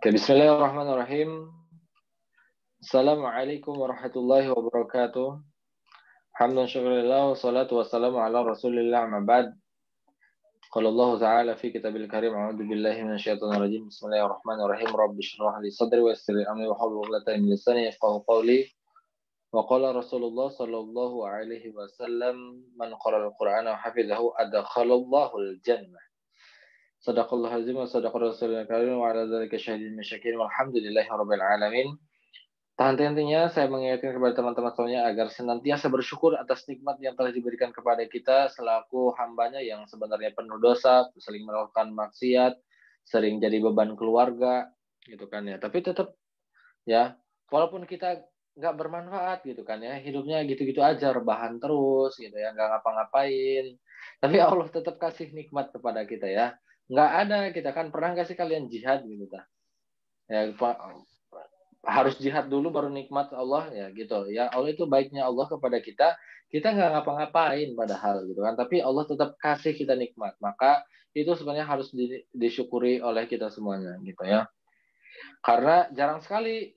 Oke, bismillahirrahmanirrahim. Assalamualaikum warahmatullahi wabarakatuh. Hamdan syukurillah wa salatu wassalamu ala rasulillah amma ba'd. Qala Allah ta'ala fi kitabil karim a'udzu billahi minasyaitonir rajim. Bismillahirrahmanirrahim. Rabbi shrah li sadri wa yassir li amri wahlul 'uqdatam min lisani yafqahu qawli. Wa qala Rasulullah sallallahu alaihi wasallam man qara'al Qur'ana wa hafizahu adkhalallahu al-jannah. Shadaqallahu azim wa sadaqa rasulul karim wa ala dzalika syahidin masyakirin walhamdulillahi rabbil alamin. Henti-hentinya saya mengingatkan kepada teman-teman semuanya agar senantiasa bersyukur atas nikmat yang telah diberikan kepada kita selaku hambanya yang sebenarnya penuh dosa, sering melakukan maksiat, sering jadi beban keluarga, gitu kan ya. Tapi tetap ya, walaupun kita nggak bermanfaat gitu kan ya, hidupnya gitu-gitu aja, rebahan terus gitu ya, nggak ngapa-ngapain. Tapi Allah tetap kasih nikmat kepada kita ya. Nggak ada, kita kan pernah nggak sih kalian jihad gitu kan? Ya, harus jihad dulu baru nikmat Allah ya gitu ya. Allah itu baiknya Allah kepada kita, kita nggak ngapa-ngapain padahal gitu kan, tapi Allah tetap kasih kita nikmat, maka itu sebenarnya harus disyukuri oleh kita semuanya gitu ya. Karena jarang sekali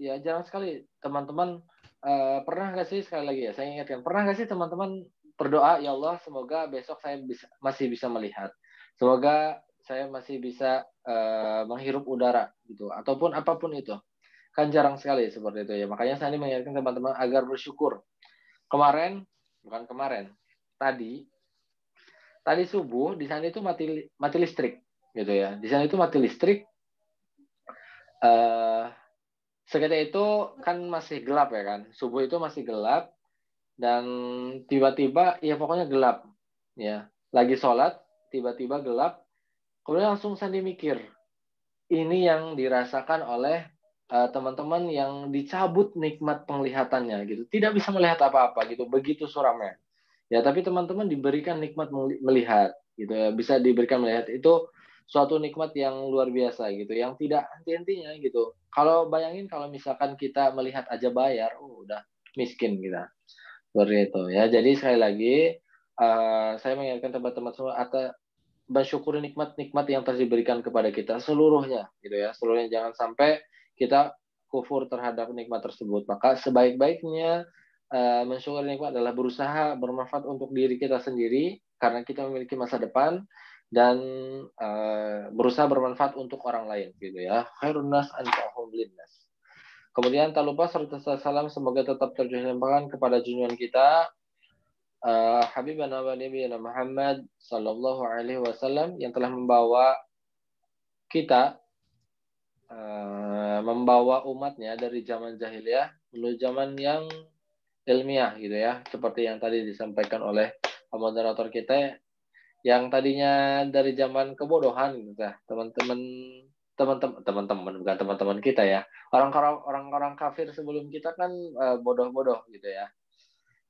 teman-teman pernah nggak sih, sekali lagi ya saya ingatkan, pernah nggak sih teman-teman berdoa, ya Allah semoga besok saya masih bisa melihat, semoga saya masih bisa menghirup udara gitu, ataupun apapun itu. Kan jarang sekali seperti itu ya. Makanya saya mengingatkan teman-teman agar bersyukur. Bukan kemarin, tadi subuh di sana itu mati listrik gitu ya. Di sana itu mati listrik. Seketika itu kan masih gelap ya kan. Subuh itu masih gelap dan tiba-tiba ya pokoknya gelap ya. Lagi sholat tiba-tiba gelap. Kemudian langsung saya mikir, ini yang dirasakan oleh teman-teman yang dicabut nikmat penglihatannya gitu, tidak bisa melihat apa-apa gitu, begitu suramnya ya. Tapi teman-teman diberikan nikmat melihat gitu ya, bisa diberikan melihat, itu suatu nikmat yang luar biasa gitu, yang tidak henti-hentinya gitu. Kalau bayangin kalau misalkan kita melihat aja bayar, udah miskin kita seperti itu ya. Jadi sekali lagi saya mengingatkan teman-teman semua atau bersyukuri nikmat-nikmat yang telah diberikan kepada kita seluruhnya gitu ya, seluruhnya. Jangan sampai kita kufur terhadap nikmat tersebut. Maka sebaik-baiknya mensyukuri nikmat adalah berusaha bermanfaat untuk diri kita sendiri karena kita memiliki masa depan, dan berusaha bermanfaat untuk orang lain gitu ya. Khairun nas anfa'uhum linnas. Kemudian tak lupa serta salam semoga tetap tercurahkan kepada junjungan kita Habibana wa Nabiyana Muhammad sallallahu alaihi wasallam, yang telah membawa kita membawa umatnya dari zaman jahiliyah menuju zaman yang ilmiah gitu ya, seperti yang tadi disampaikan oleh moderator kita, yang tadinya dari zaman kebodohan gitu ya, teman-teman bukan teman-teman kita ya, orang-orang kafir sebelum kita kan bodoh-bodoh gitu ya,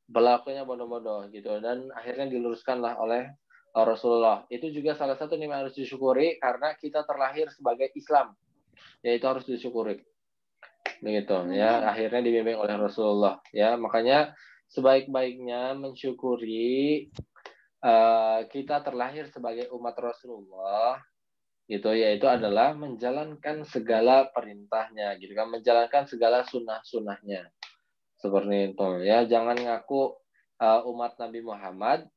berlakunya bodoh-bodoh gitu, dan akhirnya diluruskanlah oleh Rasulullah. Itu juga salah satu yang harus disyukuri karena kita terlahir sebagai Islam, yaitu harus disyukuri begitu ya, akhirnya dibimbing oleh Rasulullah ya. Makanya sebaik-baiknya mensyukuri kita terlahir sebagai umat Rasulullah gitu, yaitu adalah menjalankan segala perintahnya gitu kan, menjalankan segala sunnah-sunnahnya seperti itu ya. Jangan ngaku umat Nabi Muhammad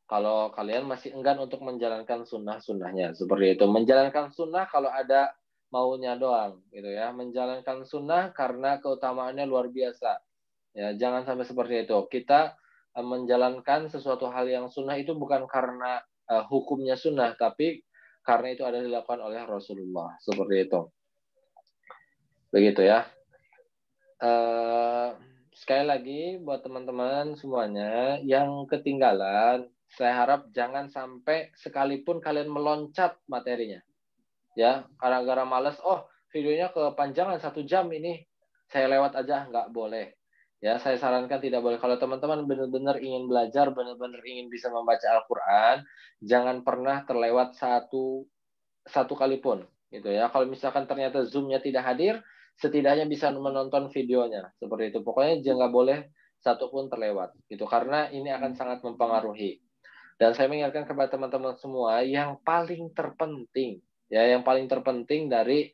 kalau kalian masih enggan untuk menjalankan sunnah-sunnahnya, seperti itu. Menjalankan sunnah kalau ada maunya doang gitu ya, menjalankan sunnah karena keutamaannya luar biasa ya. Jangan sampai seperti itu. Kita menjalankan sesuatu hal yang sunnah itu bukan karena hukumnya sunnah, tapi karena itu ada dilakukan oleh Rasulullah, seperti itu begitu ya. Sekali lagi buat teman-teman semuanya yang ketinggalan, saya harap jangan sampai sekalipun kalian meloncat materinya ya, gara-gara males, oh videonya kepanjangan 1 jam ini saya lewat aja, nggak boleh ya. Saya sarankan tidak boleh. Kalau teman-teman benar-benar ingin belajar, benar-benar ingin bisa membaca Al-Quran, jangan pernah terlewat satu kali pun gitu ya. Kalau misalkan ternyata Zoom-nya tidak hadir, setidaknya bisa menonton videonya seperti itu. Pokoknya jangan boleh satu pun terlewat gitu, karena ini akan sangat mempengaruhi. Dan saya mengingatkan kepada teman-teman semua, yang paling terpenting ya, yang paling terpenting dari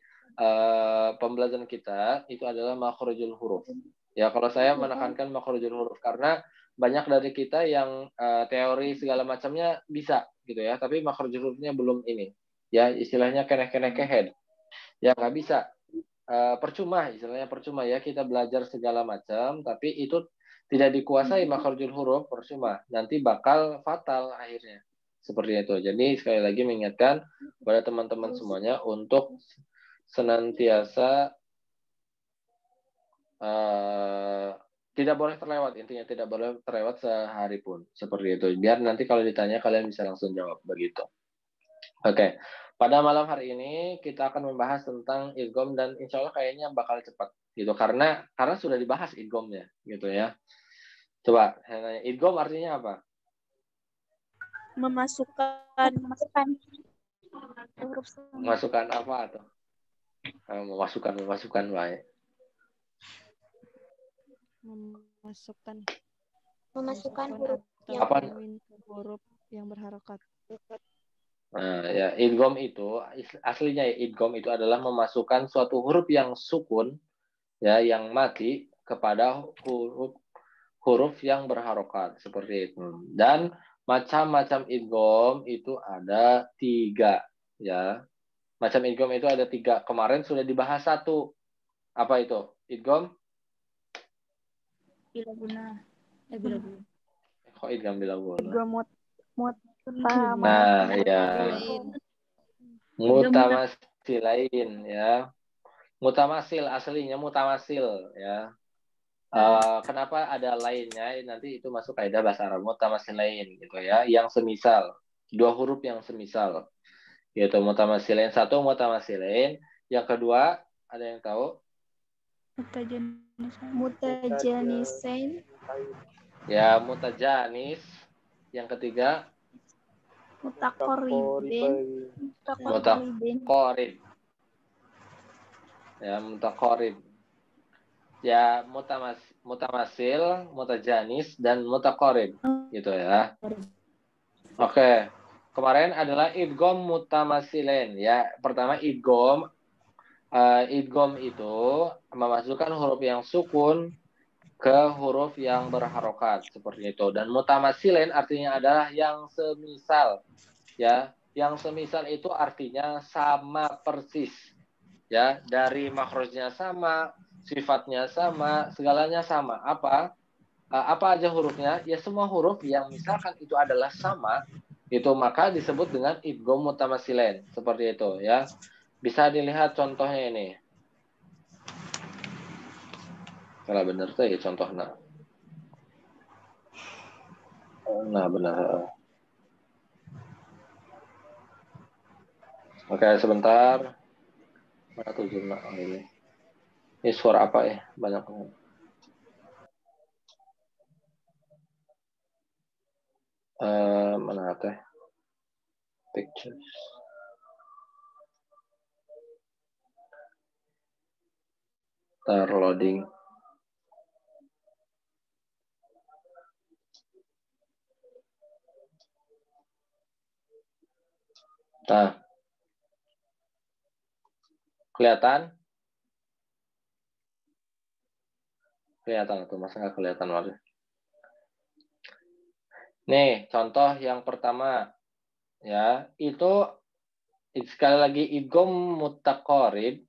pembelajaran kita itu adalah makhrajul huruf. Ya, kalau saya menekankan makhrajul huruf karena banyak dari kita yang teori segala macamnya bisa gitu ya, tapi makhrajul hurufnya belum ini. Ya, istilahnya keneh-keneh kehead. Ya, nggak bisa. Percuma, istilahnya percuma ya kita belajar segala macam, tapi itu tidak dikuasai makhrajul huruf, percuma. Nanti bakal fatal akhirnya. Seperti itu. Jadi sekali lagi mengingatkan pada teman-teman semuanya untuk senantiasa tidak boleh terlewat, intinya tidak boleh terlewat sehari pun. Seperti itu. Biar nanti kalau ditanya kalian bisa langsung jawab begitu. Oke. Pada malam hari ini kita akan membahas tentang idgham dan insya Allah kayaknya bakal cepat gitu karena sudah dibahas idghamnya gitu ya. Coba saya tanya, idgham artinya apa? Memasukkan huruf sama. Memasukkan apa tuh? Memasukkan baik. Memasukkan huruf yang apa? Huruf yang berharokat. Nah, ya idgham itu aslinya ya, idgham itu adalah memasukkan suatu huruf yang sukun ya yang mati kepada huruf yang berharokat seperti itu. Dan macam-macam idgham itu ada 3 ya. Macam idgham itu ada 3. Kemarin sudah dibahas 1. Apa itu? Idgham? Bila guna. Kok idgham bila guna? Idgham Nah, ya. Mutamasilain ya. Mutamasil aslinya mutamasil ya. Kenapa ada lainnya? Nanti itu masuk kaidah bahasa Arab mutamasilain gitu ya. Yang semisal, 2 huruf yang semisal. Yaitu mutamasilain 1 mutamasilain. Yang kedua ada yang tahu? Mutajanisain. Ya, mutajanis. Yang ketiga Mutaqarribin. mutaqarrib. Ya, mutaqarrib. Ya, mutamasil, mutajanis dan mutaqarrib gitu ya. Oke. Kemarin adalah idgham mutamasilen ya. Pertama idgham itu memasukkan huruf yang sukun ke huruf yang berharokat seperti itu. Dan mutamasilen artinya adalah yang semisal. Ya, yang semisal itu artinya sama persis. Ya, dari makhrajnya sama, sifatnya sama, segalanya sama. Apa aja hurufnya? Ya semua huruf yang misalkan itu adalah sama, itu maka disebut dengan idgham mutamasilen. Seperti itu ya. Bisa dilihat contohnya ini. Kalau benar tuh ya contohnya. Nah, benar. Oke, sebentar. Mana tuh jurnal ini? Ini suara apa ya? Banyak banget. Mana teh? Pictures. Loading. Nah, kelihatan? Kelihatan tuh, masa nggak kelihatan lagi? Nih, contoh yang pertama, ya, itu sekali lagi idgham mutaqarrib,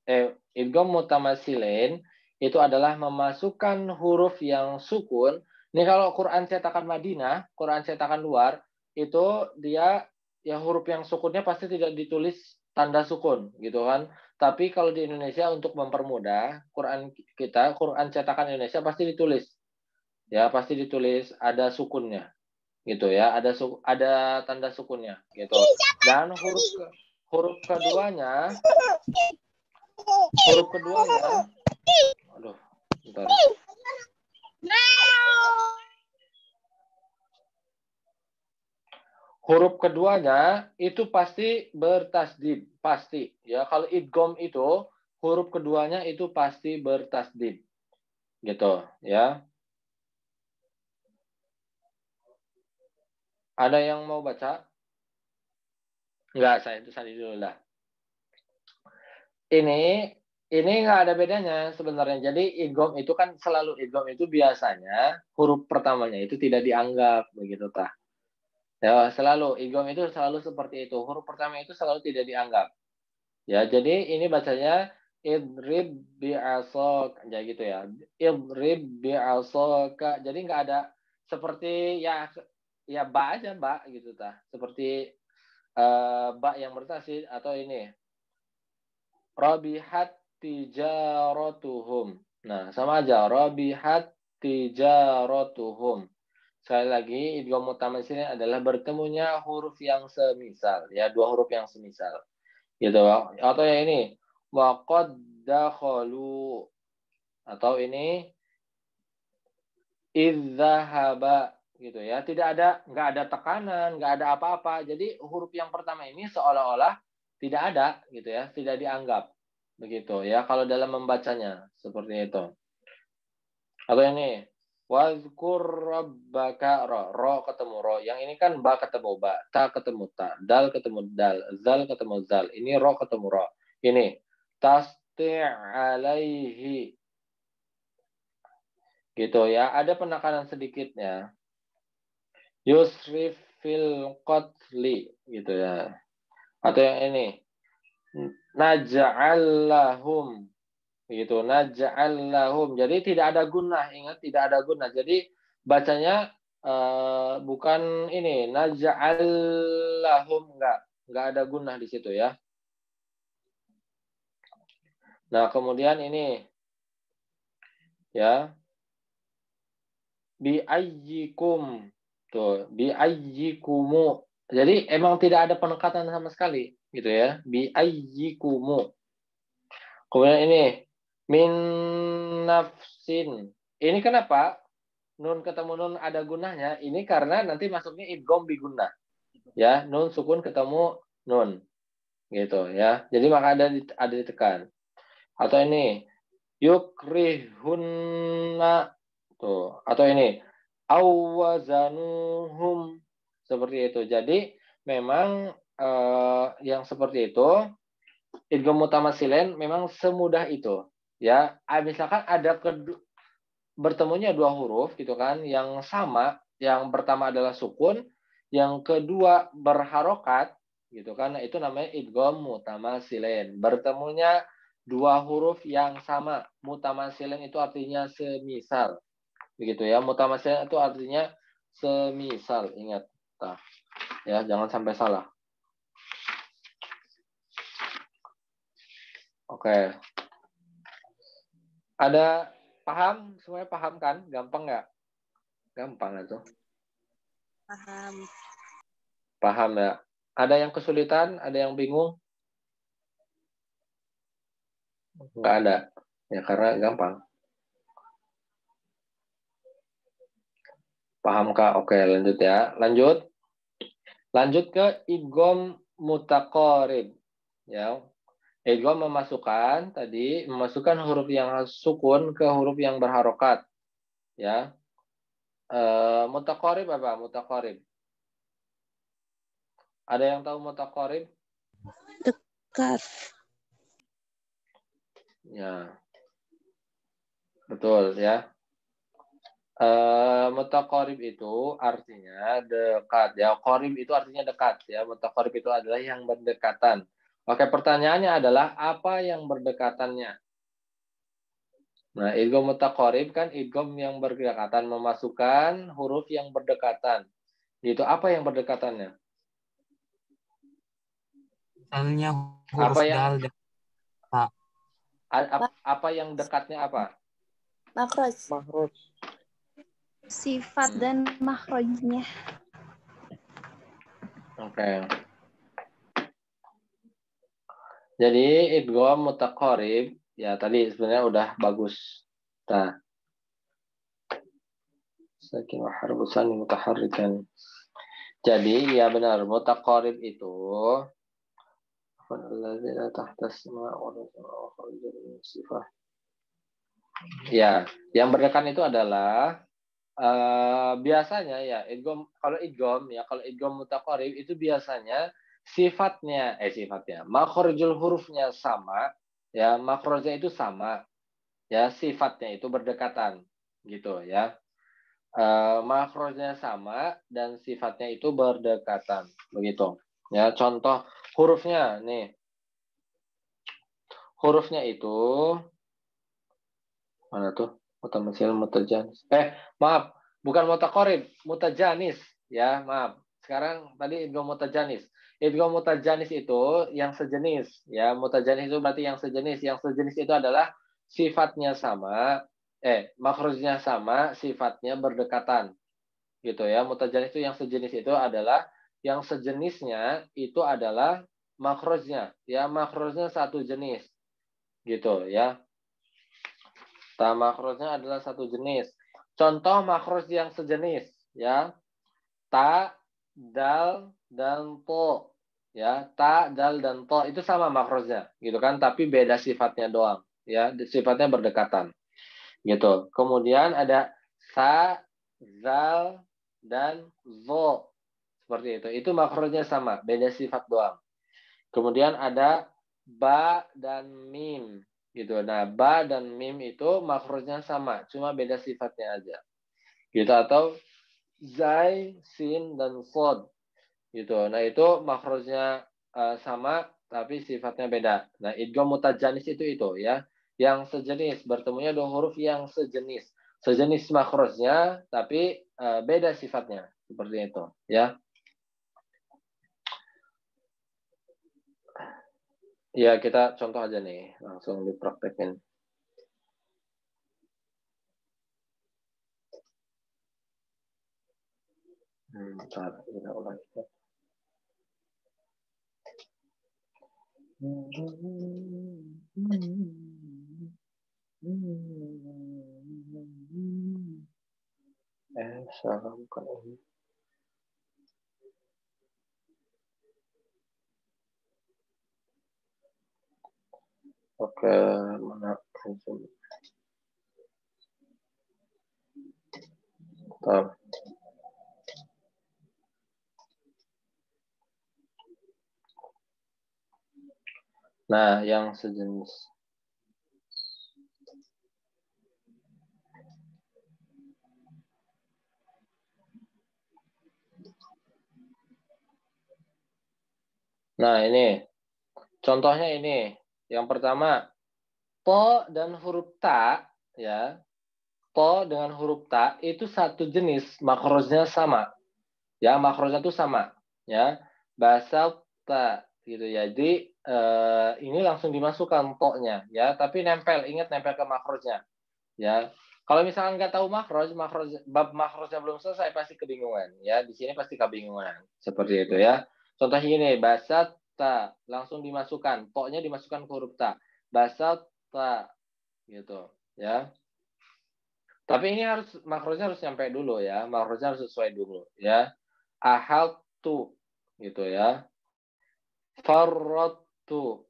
idgham mutamasilin itu adalah memasukkan huruf yang sukun. Ini kalau Quran cetakan Madinah, Quran cetakan luar, itu dia ya huruf yang sukunnya pasti tidak ditulis tanda sukun, gitu kan. Tapi kalau di Indonesia untuk mempermudah, Quran cetakan Indonesia pasti ditulis. Ya, pasti ditulis ada sukunnya. Gitu ya, ada tanda sukunnya gitu. Dan huruf keduanya aduh, bentar. Huruf keduanya itu pasti bertasdid, pasti ya. Kalau idgham itu huruf keduanya itu pasti bertasdid. Gitu ya. Ada yang mau baca? Enggak, saya itu dulu lah. Ini ini nggak ada bedanya sebenarnya. Jadi idgham itu kan selalu idgham itu biasanya huruf pertamanya itu tidak dianggap begitu tah. Ya, selalu idgham itu selalu seperti itu. Huruf pertama itu selalu tidak dianggap. Ya, jadi ini bacanya idrib bi'asok, ya gitu ya. Idrib bi'asok. Jadi nggak ada seperti ya ba aja ba gitu tah. Seperti ba yang bertasid atau ini rabihat tijaratuhum. Nah, sama aja rabihat tijaratuhum. Sekali lagi, idgham mutamasil adalah bertemunya huruf yang semisal, ya, dua huruf yang semisal. Gitu. Atau yang ini, waqad dakhalu. Atau ini idzahaba gitu ya. Nggak ada tekanan, nggak ada apa-apa. Jadi huruf yang pertama ini seolah-olah tidak ada gitu ya, tidak dianggap. Begitu ya kalau dalam membacanya seperti itu. Atau ini wazkur rabbaka ro ketemu ro. Yang ini kan ba ketemu ba, ta ketemu ta, dal ketemu dal, zal ketemu zal. Ini ro ketemu ro. Ini tasti' alaihi. Gitu ya, ada penekanan sedikitnya. Yusrif fil qatli gitu ya. Atau yang ini naj'allahum gitu, naj'allahum. Jadi tidak ada gunnah, ingat tidak ada gunnah. Jadi bacanya bukan ini naj'allahum, enggak ada gunnah di situ ya. Nah, kemudian ini ya biayyikum. Tuh, biayyikumu. Jadi emang tidak ada penekatan sama sekali gitu ya. Biayyikumu. Kemudian ini min nafsin. Ini kenapa nun ketemu nun ada gunanya? Ini karena nanti masuknya idgham bi gunnah. Ya, nun sukun ketemu nun. Gitu ya. Jadi maka ada ditekan. Atau ini yukrihunna. Tuh, atau ini awazanuhum seperti itu. Jadi memang yang seperti itu idgham mutamatsilain memang semudah itu. Ya, misalkan ada bertemunya dua huruf gitu kan yang sama, yang pertama adalah sukun, yang kedua berharokat gitu kan. Nah, itu namanya idgham mutamatsilain. Bertemunya dua huruf yang sama. Mutamatsilain itu artinya semisal. Begitu ya, mutamatsilain itu artinya semisal, ingat. Nah, ya, jangan sampai salah. Oke. Ada paham? Semuanya paham kan? Gampang nggak? Gampang itu. Paham. Paham ya? Ada yang kesulitan? Ada yang bingung? Nggak ada. Ya, karena gampang. Paham Kak? Oke, lanjut ya. Lanjut. Lanjut ke idgham mutaqarib. Ya. Idgham memasukkan huruf yang sukun ke huruf yang berharokat. Ya. Mutaqarib apa? Mutaqarib. Ada yang tahu mutaqarib? Dekat. Ya. Betul ya. Mutaqarib itu artinya dekat ya. Qarib itu artinya dekat ya. Mutaqarib itu adalah yang berdekatan. Oke, pertanyaannya adalah apa yang berdekatannya? Nah, idgham mutaqarib kan idgham yang berdekatan, memasukkan huruf yang berdekatan. Itu apa yang berdekatannya? Misalnya huruf Apa yang dal dan ta. apa yang dekatnya apa? Makhraj. Makhraj. Sifat dan makhrajnya. Oke. Jadi idgham mutaqarib ya tadi sebenarnya udah bagus. Nah, sakin wa harbusan mutaharrikan. Jadi ya benar mutaqarib itu ya, yang berdekatan itu adalah biasanya ya kalau idgham mutaqarib itu biasanya sifatnya makharijul hurufnya sama ya makrojnya itu sama, ya sifatnya itu berdekatan, gitu ya. Makrojnya sama dan sifatnya itu berdekatan, begitu. Ya, contoh hurufnya nih. Hurufnya itu mana tuh? Mutamasil, mutajanis. Maaf, bukan mutaqarib, mutajanis. Ya, maaf. Sekarang tadi idgham mutajanis. Idgham mutajanis itu yang sejenis. Ya, mutajanis itu berarti yang sejenis. Yang sejenis itu adalah sifatnya sama, makhrajnya sama, sifatnya berdekatan. Gitu ya. Mutajanis itu yang sejenis itu adalah yang sejenisnya itu adalah makhrajnya. Ya, makhrajnya satu jenis. Gitu ya. Ta makrojnya adalah satu jenis. Contoh makroj yang sejenis, ya. Ta, dal, dan to. Ya, ta, dal, dan to itu sama makrojnya, gitu kan? Tapi beda sifatnya doang, ya. Sifatnya berdekatan, gitu. Kemudian ada sa, zal, dan zo. Seperti itu. Itu makrojnya sama, beda sifat doang. Kemudian ada ba dan mim. Gitu. Nah, ba dan mim itu makrojnya sama, cuma beda sifatnya aja. Gitu. Atau zai, sin, dan sod. Gitu. Nah, itu makrojnya sama, tapi sifatnya beda. Nah, idgham mutajanis itu ya. Yang sejenis, bertemunya dua huruf yang sejenis. Sejenis makrojnya, tapi beda sifatnya. Seperti itu. Ya. Ya, kita contoh aja nih. Langsung dipraktekin. Bentar, kita ulang. Salah bukan ini. Oke, mana? Bentar. Nah, yang sejenis. Nah, ini. Contohnya ini. Yang pertama, to dan huruf ta, ya. To dengan huruf ta itu satu jenis, makrojnya sama. Ya, makrojnya itu sama, ya. Bahasa ta gitu ya. Jadi ini langsung dimasukkan to-nya, ya, tapi nempel, ingat nempel ke makrojnya. Ya, kalau misalkan nggak tahu bab makrosnya belum selesai pasti kebingungan. Ya, di sini pasti kebingungan. Seperti itu ya. Contohnya ini, bahasa ta langsung dimasukkan, to-nya dimasukkan ke huruf ta. Bahasa ta gitu, ya. Tapi ini harus makrosnya harus nyampe dulu ya. Makrosnya harus sesuai dulu ya. Ahal tu gitu ya. Farrotu.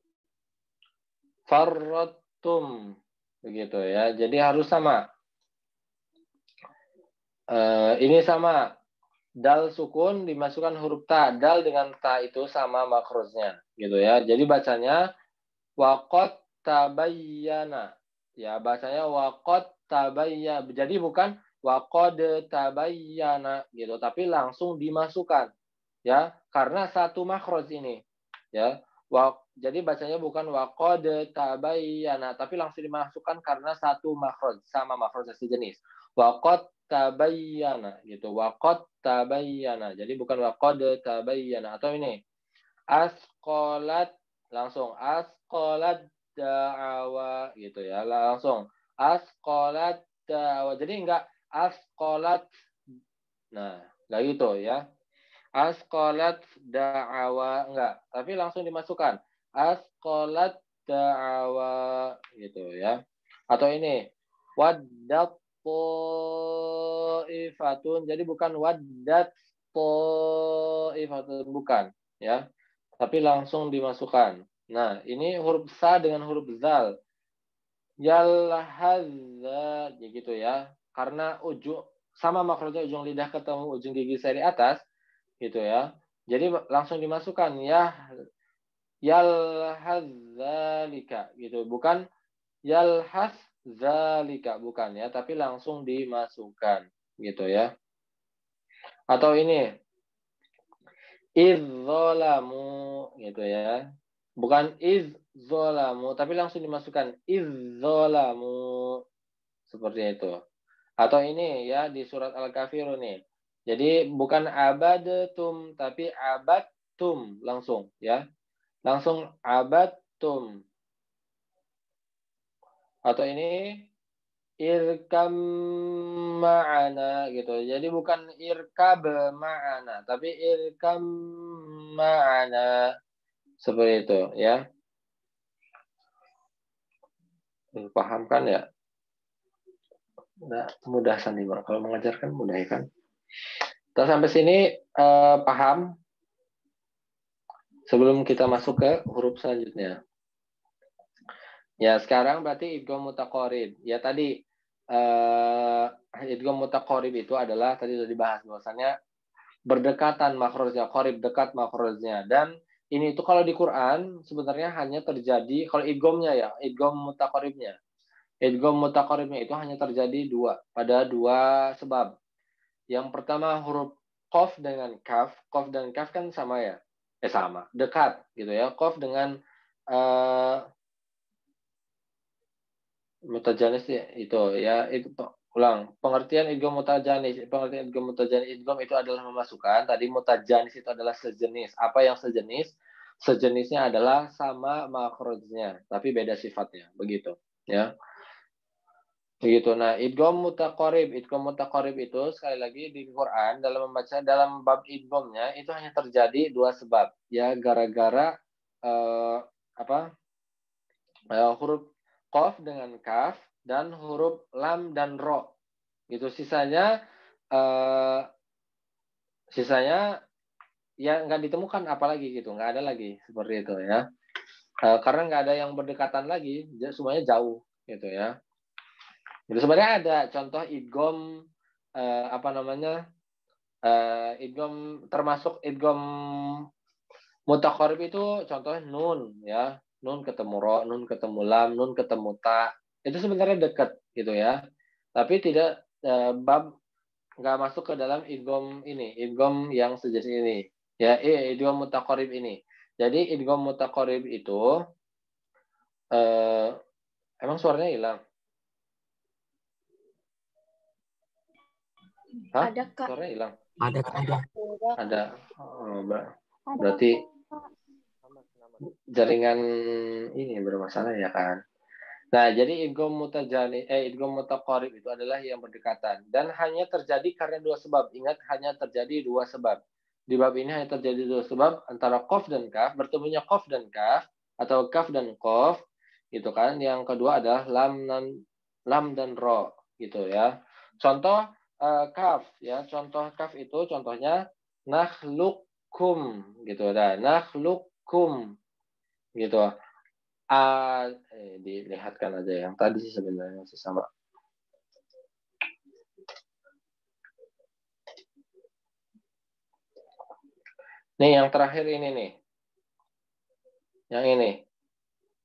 Farrotum begitu ya. Jadi harus sama. Ini sama. Dal sukun dimasukkan huruf ta. Dal dengan ta itu sama makrosnya. Gitu ya. Jadi bacanya waqad tabayyana. Ya, bacanya waqad tabayyana. Jadi bukan waqad tabayyana gitu, tapi langsung dimasukkan. Ya, karena satu makros ini. Ya. Jadi bacanya bukan waqad tabayyana, tapi langsung dimasukkan karena satu makros, sama makrosnya sejenis. Waqad tabayyana gitu. Waqad tabayyana. Jadi bukan waqad tabayyana. Atau ini asqalat, langsung asqalat da'awa gitu ya. Langsung asqalat da'awa. Jadi enggak asqalat. Nah, enggak gitu ya. Asqalat da'awa enggak, tapi langsung dimasukkan. Asqalat da'awa gitu ya. Atau ini waddat ta'ifatun. Jadi bukan waddat ta'ifatun, bukan ya. Tapi langsung dimasukkan. Nah, ini huruf sa dengan huruf zal. Yalhazza gitu ya. Karena ujung sama makrojnya ujung lidah ketemu ujung gigi seri atas gitu ya. Jadi langsung dimasukkan ya Yalhaz zalika gitu, bukan yalhaz zalika, bukan ya, tapi langsung dimasukkan gitu ya. Atau ini izzolamu gitu ya. Bukan izzolamu, tapi langsung dimasukkan izzolamu seperti itu. Atau ini ya di surat Al-Kafirun nih. Jadi bukan abadtum tapi abadtum langsung ya. Langsung abadtum. Atau ini irkam ma'ana gitu. Jadi bukan irkab ma'ana tapi irkam ma'ana seperti itu ya. Paham kan ya? Nah, mudah sandiwara. Kalau mengajarkan mudah ya kan? Kita sampai sini paham? Sebelum kita masuk ke huruf selanjutnya. Ya, sekarang berarti idgham mutaqarib. Ya tadi idgham mutaqarib itu adalah tadi sudah dibahas bahwasannya berdekatan makhrajnya, qarib dekat makhrajnya. Dan ini itu kalau di Quran sebenarnya hanya terjadi kalau idghamnya ya, idgham mutaqaribnya. Idgham mutaqaribnya itu hanya terjadi pada dua sebab. Yang pertama huruf qaf dengan kaf. Qaf dan kaf kan sama ya? Sama, dekat gitu ya. Qaf dengan mutajanis itu ya, itu ulang. Pengertian idgham mutajanis, pengertian idgham mutajanis, idgham itu adalah memasukkan. Tadi mutajanis itu adalah sejenis. Apa yang sejenis? Sejenisnya adalah sama makhrajnya, tapi beda sifatnya, begitu ya. Begitu. Nah, idgham mutaqarib itu sekali lagi di Quran dalam membaca dalam bab idghamnya itu hanya terjadi dua sebab. Ya, gara-gara huruf qaf dengan kaf dan huruf lam dan ro. Gitu. Sisanya ya nggak ditemukan apalagi gitu, nggak ada lagi seperti itu ya. Karena nggak ada yang berdekatan lagi, semuanya jauh gitu ya. Jadi sebenarnya ada contoh idgham idgham termasuk idgham mutaqarib itu contohnya nun ya. Nun ketemu ro, nun ketemu lam, nun ketemu ta. Itu sebenarnya dekat gitu ya. Tapi tidak bab nggak masuk ke dalam idgham ini, idgham yang sejenis ini. Ya, idgham mutaqarib ini. Jadi idgham mutaqarib itu emang suaranya hilang? Hah? Ada, Kak. Suaranya hilang? Ada. Ada. Berarti jaringan ini bermasalah ya kan. Nah, jadi idgham mutaqarib itu adalah yang berdekatan dan hanya terjadi karena dua sebab. Ingat, hanya terjadi dua sebab. Di bab ini hanya terjadi dua sebab antara qaf dan kaf, bertemunya qaf dan kaf atau kaf dan qaf gitu kan. Yang kedua adalah lam dan ro gitu ya. Contoh kaf ya, contoh kaf itu contohnya nakhluqkum gitu. Dan nakhluqkum gitu. Dilihatkan aja yang tadi sih sebenarnya masih sama. Nih yang terakhir ini nih. Yang ini.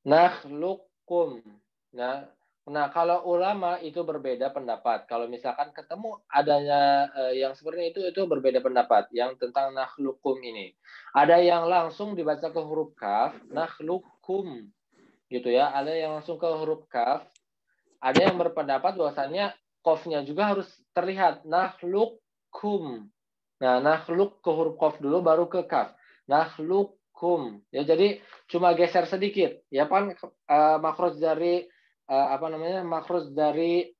Nakhluqkum. Nah, kalau ulama itu berbeda pendapat. Kalau misalkan ketemu adanya yang seperti itu berbeda pendapat. Yang tentang nakhluqkum ini. Ada yang langsung dibaca ke huruf kaf, nakhluqkum. Gitu ya. Ada yang langsung ke huruf kaf. Ada yang berpendapat bahwasannya qafnya juga harus terlihat. Nakhluqkum. Nah, nakhluk ke huruf qaf dulu baru ke kaf. Nakhluqkum. Ya, jadi cuma geser sedikit. Ya kan makhraj dari makhraj dari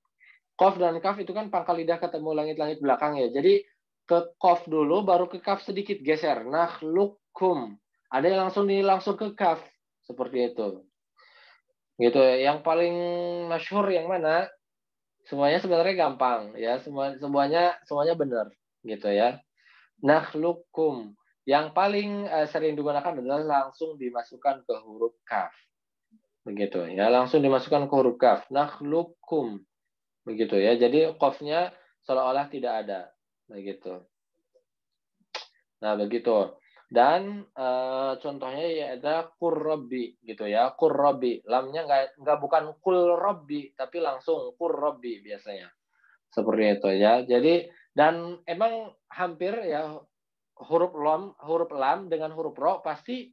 qaf dan kaf itu kan pangkal lidah ketemu langit-langit belakang ya. Jadi ke qaf dulu baru ke kaf sedikit geser. Nakhluqkum. Ada yang langsung ke kaf seperti itu. Gitu ya. Yang paling masyhur yang mana? Semuanya sebenarnya gampang ya. Semuanya benar gitu ya. Nakhluqkum. Yang paling sering digunakan adalah langsung dimasukkan ke huruf kaf. Begitu ya, langsung dimasukkan ke huruf kaf. Nakhluqkum. Begitu ya. Jadi qafnya seolah-olah tidak ada. Begitu. Nah, begitu. Dan contohnya ya ada qurrabbi gitu ya, qurrabbi. Lamnya nggak bukan kul rabbi, tapi langsung qurrabbi biasanya. Seperti itu ya. Jadi dan emang hampir ya huruf lam dengan huruf ro pasti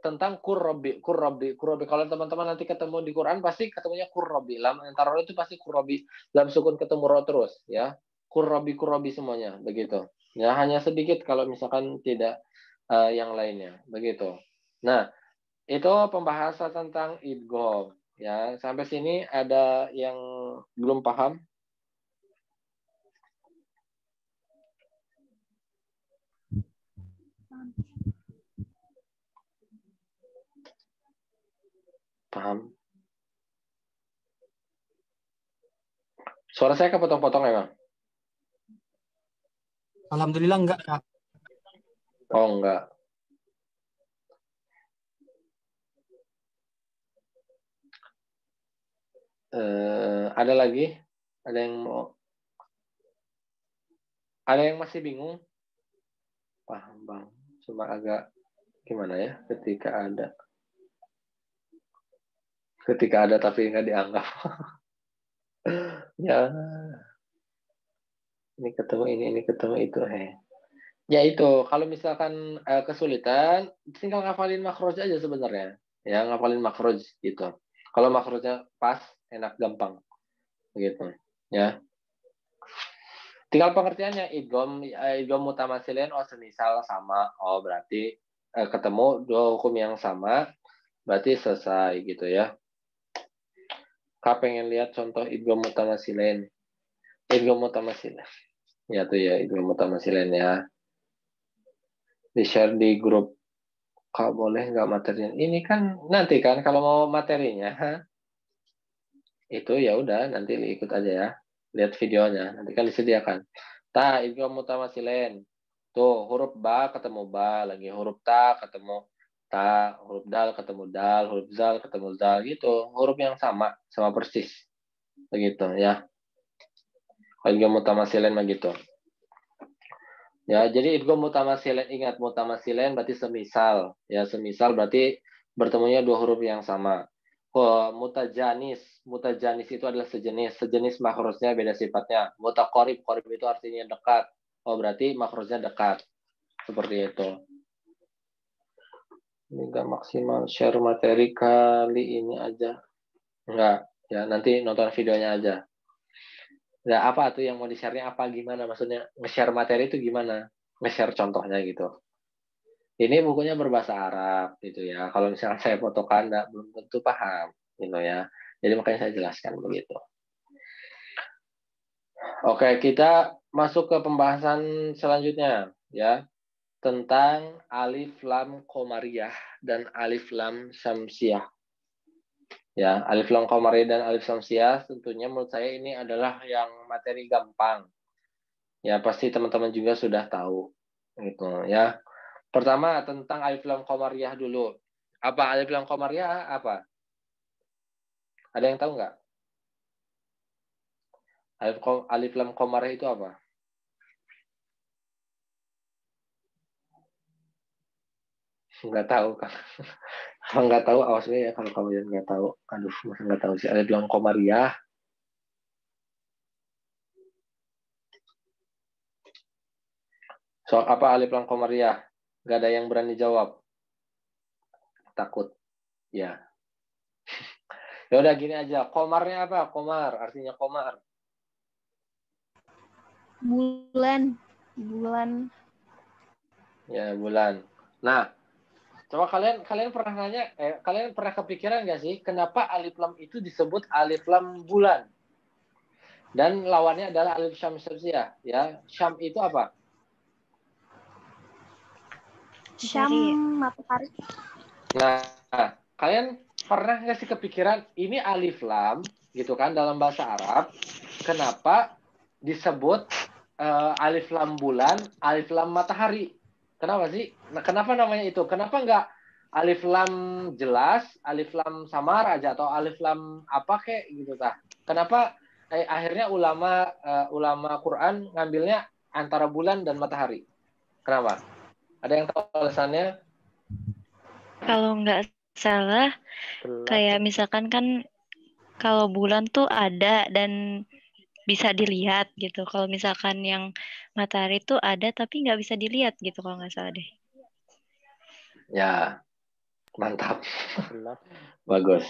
tentang qurrabbi. Kalau teman-teman nanti ketemu di Quran pasti ketemunya qurrabbi. Lam antara ro itu pasti qurrabbi. Lam sukun ketemu ro terus ya. Qurrabbi semuanya begitu. Ya hanya sedikit kalau misalkan tidak yang lainnya begitu. Nah, itu pembahasan tentang idgham ya. Sampai sini ada yang belum paham? Paham? Suara saya kepotong-potong emang? Alhamdulillah enggak, Kak. Oh, enggak. Ada lagi? Ada yang mau? Ada yang masih bingung? Paham, Bang. Cuma agak gimana ya ketika ada tapi nggak dianggap. Ya, ini ketemu ini ketemu itu. Ya itu, kalau misalkan kesulitan, tinggal ngafalin makhraj aja sebenarnya. Ya, ngafalin makhraj gitu. Kalau makhrajnya pas, enak, gampang. Begitu. Ya. Tinggal pengertiannya, idgham mutamatsilain, semisal sama. Oh, berarti ketemu dua hukum yang sama, berarti selesai gitu ya. Kak pengen lihat contoh idgham mutamatsilain. Idgham mutamatsilain. Ya tuh ya, idgham mutamatsilain ya. Di-share di grup. Kak boleh nggak materinya? Ini kan nanti kan kalau mau materinya itu ya udah nanti ikut aja ya. Lihat videonya, nanti kan disediakan. Idgham mutamatsilain. Tuh huruf ba ketemu ba, lagi huruf ta ketemu ta, huruf dal ketemu dal, huruf zal ketemu zal gitu. Huruf yang sama persis. Begitu ya. Idgham mutamatsilain begitu. Ya, jadi idgham mutamatsilain, ingat mutamatsilain berarti semisal. Ya, semisal berarti bertemunya dua huruf yang sama. Mutajanis itu adalah sejenis makhrajnya beda sifatnya. Mutaqarib itu artinya dekat. Oh, berarti makhrajnya dekat. Seperti itu. Ini enggak maksimal share materi kali ini aja. Enggak, ya nanti nonton videonya aja. Nah, apa tuh yang mau di-share-nya apa gimana? Maksudnya nge-share materi itu gimana? Nge-share contohnya gitu. Ini bukunya berbahasa Arab gitu ya. Kalau misalnya saya fotokan belum tentu paham gitu ya. Jadi makanya saya jelaskan begitu. Oke, kita masuk ke pembahasan selanjutnya ya, tentang alif lam qamariyah dan alif lam syamsiyah. Ya, alif lam qamariyah dan alif syamsiyah tentunya menurut saya ini adalah yang materi gampang. Ya, pasti teman-teman juga sudah tahu gitu ya. Pertama tentang alif lam qamariyah dulu. Apa alif lam qamariyah apa? Ada yang tahu nggak? Alif lam qamariyah itu apa? Nggak tahu kan? Kalau nggak tahu, awas ya kalau kamu yang nggak tahu. Aduh, masa nggak tahu sih. Alif lam qamariyah. Soal apa alif lam qamariyah? Nggak ada yang berani jawab. Takut. Ya. Ya udah gini aja. Komarnya apa? Komar. Artinya komar. Bulan. Ya, bulan. Nah, coba kalian pernah nanya, kalian pernah kepikiran nggak sih kenapa alif lam itu disebut alif lam bulan? Dan lawannya adalah alif syamsiyah, ya. Syam itu apa? Syam matahari. Nah, kalian pernah nggak sih kepikiran ini alif lam gitu kan dalam bahasa Arab? Kenapa disebut alif lam bulan, alif lam matahari? Kenapa sih? Nah, kenapa namanya itu? Kenapa nggak alif lam jelas, alif lam samar aja atau alif lam apa kayak gitu tah? Kenapa akhirnya ulama Quran ngambilnya antara bulan dan matahari? Kenapa? Ada yang tahu alasannya? Kalau nggak salah, Gelap. kayak misalkan kan kalau bulan tuh ada dan bisa dilihat gitu. Kalau misalkan yang matahari tuh ada tapi nggak bisa dilihat gitu kalau nggak salah deh. Ya, mantap. Gelap. Bagus.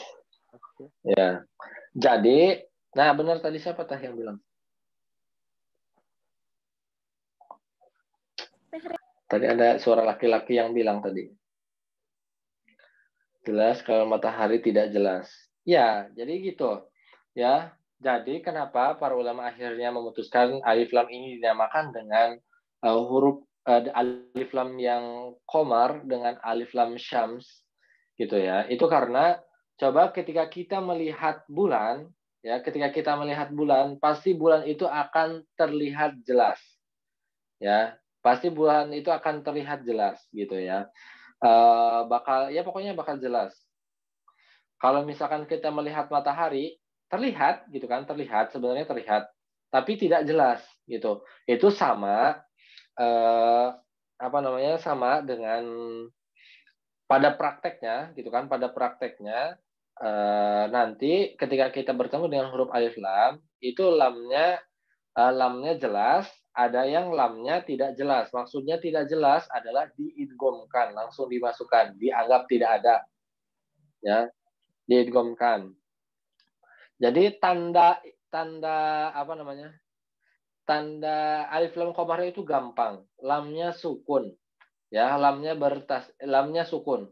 Oke. Ya. Jadi, nah benar tadi siapa tah yang bilang? Tadi ada suara laki-laki yang bilang tadi. Jelas kalau matahari tidak jelas. Ya, jadi gitu. Ya, jadi kenapa para ulama akhirnya memutuskan alif lam ini dinamakan dengan huruf alif lam yang qamar dengan alif lam syams gitu ya. Itu karena coba ketika kita melihat bulan, ya, ketika kita melihat bulan, pasti bulan itu akan terlihat jelas. Ya, pasti bulan itu akan terlihat jelas gitu ya. Pokoknya bakal jelas. Kalau misalkan kita melihat matahari, terlihat gitu kan, sebenarnya terlihat, tapi tidak jelas gitu. Itu sama sama dengan pada prakteknya gitu kan, nanti ketika kita bertemu dengan huruf alif lam, itu lamnya jelas, ada yang lamnya tidak jelas. Maksudnya tidak jelas adalah diidghamkan, langsung dimasukkan, dianggap tidak ada. Ya, diidghamkan. Jadi tanda alif lam qamar itu gampang. Lamnya sukun. Ya, lamnya sukun.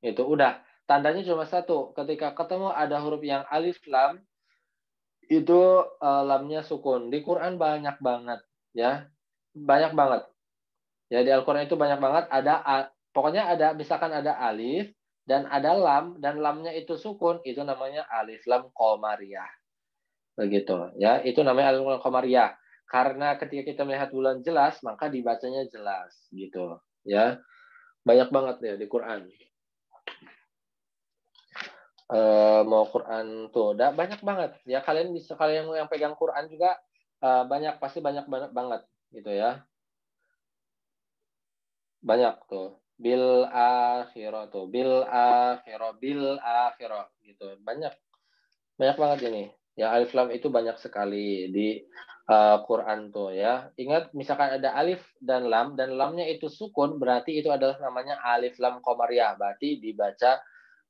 Itu udah. Tandanya cuma satu. Ketika ketemu ada huruf yang alif lam, itu lamnya sukun. Di Quran banyak banget, ya. Banyak banget. Ya, di Al-Qur'an itu banyak banget pokoknya misalkan ada alif dan ada lam dan lamnya itu sukun, itu namanya alif lam qamariyah. Begitu, ya. Itu namanya alif lam qamariyah. Karena ketika kita melihat bulan jelas, maka dibacanya jelas, gitu, ya. Banyak banget ya di Quran. Mau Quran tuh udah banyak banget ya, kalian yang pegang Quran juga pasti banyak banget gitu ya, banyak tuh bil akhirah gitu, banyak banget ini ya. Alif lam itu banyak sekali di Quran tuh ya. Ingat, misalkan ada alif dan lamnya itu sukun, berarti itu adalah namanya alif lam qamariyah, berarti dibaca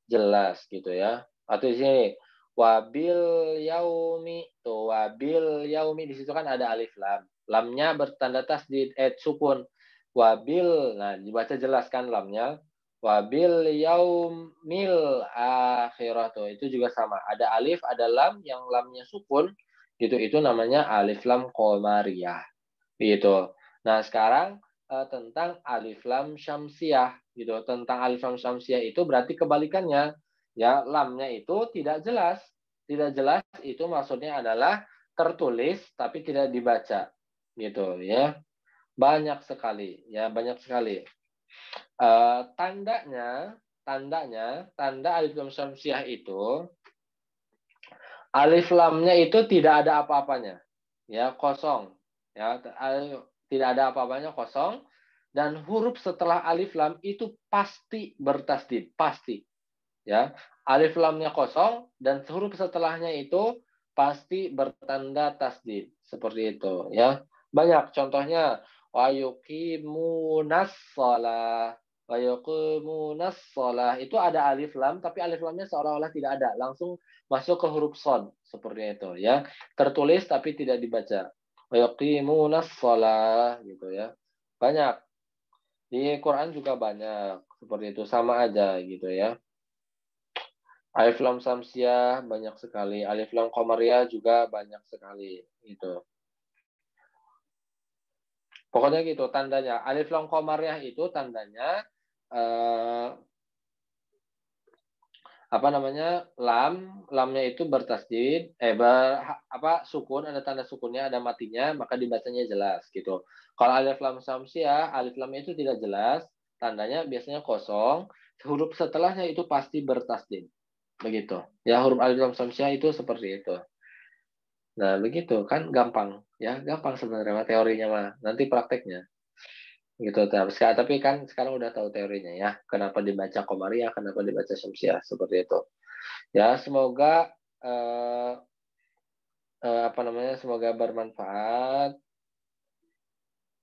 jelas gitu ya. Atau di sini wabil yaumi di situ kan ada alif lam. Lamnya bertanda tasdid sukun. Wabil, nah dibaca jelas kan lamnya. Wabil yaumil akhirah tuh itu juga sama. Ada alif, ada lam, yang lamnya sukun gitu, itu namanya alif lam qamariyah. Gitu. Nah, sekarang tentang alif lam syamsiah gitu. Tentang alif lam syamsiah itu berarti kebalikannya. Ya, lamnya itu tidak jelas. Tidak jelas itu maksudnya adalah tertulis tapi tidak dibaca. Gitu ya. Banyak sekali ya, banyak sekali. Tanda alif lam syamsiah itu alif lamnya itu tidak ada apa-apanya. Ya, kosong. Ya, tidak ada apa-apanya, kosong, dan huruf setelah alif lam itu pasti bertasdid, pasti. Ya, alif lamnya kosong dan huruf setelahnya itu pasti bertanda tasdid, seperti itu ya. Banyak contohnya, wa yuqimunas shalah, wa yuqimunas shalah, itu ada alif lam tapi alif lamnya seolah-olah tidak ada, langsung masuk ke huruf shad, seperti itu ya. Tertulis tapi tidak dibaca. Wa yuqimunas shalah gitu ya. Banyak. Di Quran juga banyak seperti itu, sama aja gitu ya. Alif lam samsiah banyak sekali, alif lam qamariyah juga banyak sekali gitu. Pokoknya gitu tandanya. Alif lam qamariyah itu tandanya lamnya itu bertasdid, sukun, ada tanda sukunnya, ada matinya, maka dibacanya jelas gitu. Kalau alif lam samsiah, alif lamnya itu tidak jelas, tandanya biasanya kosong, huruf setelahnya itu pasti bertasdid. Begitu. Ya, huruf alif lam samsiah itu seperti itu. Nah, begitu kan, gampang ya, gampang sebenarnya teorinya mah. Nanti prakteknya. Gitu. Tapi kan sekarang udah tahu teorinya ya. Kenapa dibaca Qamariyah, kenapa dibaca Syamsiyah seperti itu. Ya, semoga semoga bermanfaat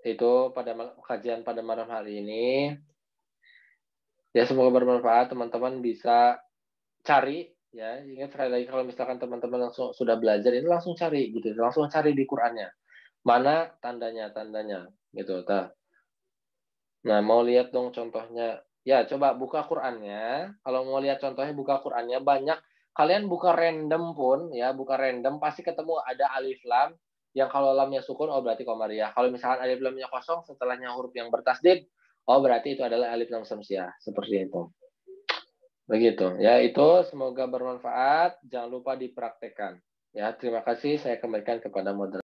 itu pada kajian pada malam hari ini. Ya, semoga bermanfaat, teman-teman bisa cari ya. Ingat sekali lagi, kalau misalkan teman-teman langsung sudah belajar itu langsung cari gitu, langsung cari di Qur'annya. Mana tandanya gitu. Nah, mau lihat dong contohnya. Ya, coba buka Qur'annya. Kalau mau lihat contohnya, buka Qur'annya. Banyak. Kalian buka random pun, ya, buka random, pasti ketemu ada alif lam, yang kalau lamnya sukun, oh berarti Qamariyah. Kalau misalkan alif lamnya kosong, setelahnya huruf yang bertasdid, oh berarti itu adalah alif lam Syamsiyah. Seperti itu. Begitu. Ya, itu semoga bermanfaat. Jangan lupa dipraktekkan. Ya, terima kasih. Saya kembalikan kepada moderator.